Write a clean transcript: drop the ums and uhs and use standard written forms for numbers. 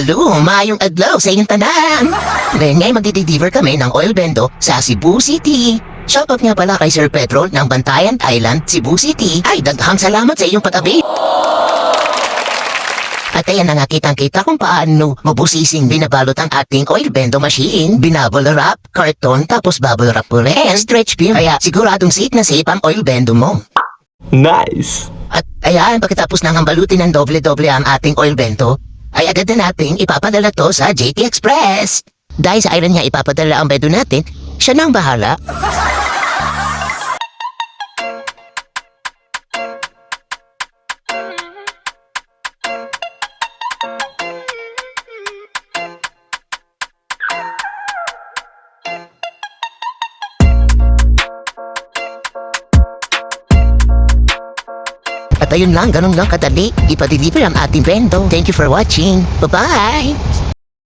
Hello, maayong adlaw sa inyong tanan. Ngayon magdi-deliver kami ng oil bendo sa Cebu City. Shoutout nga pala kay Sir Pedro ng Bantayan Island, Cebu City. Ay, daghang salamat sa iyong pag-abit. At ayan na nga kitang-kita kung paano mabusising binabalot ang ating oil bendo machine. Binabble wrap, karton, tapos bubble wrap ulit. And stretch film. Kaya siguradong safe na safe ang oil bendo mo. Nice! At ayan, pagkatapos nang hambalutin ng doble-doble ang ating oil bento, ay agad na nating ipapadala to sa JT Express. Dahil sa iron niya ipapadala ang bendo natin, siya nang bahala. At ayun lang, ganun lang kadali. Ipa-deliver ang ating bendo. Thank you for watching. Bye-bye!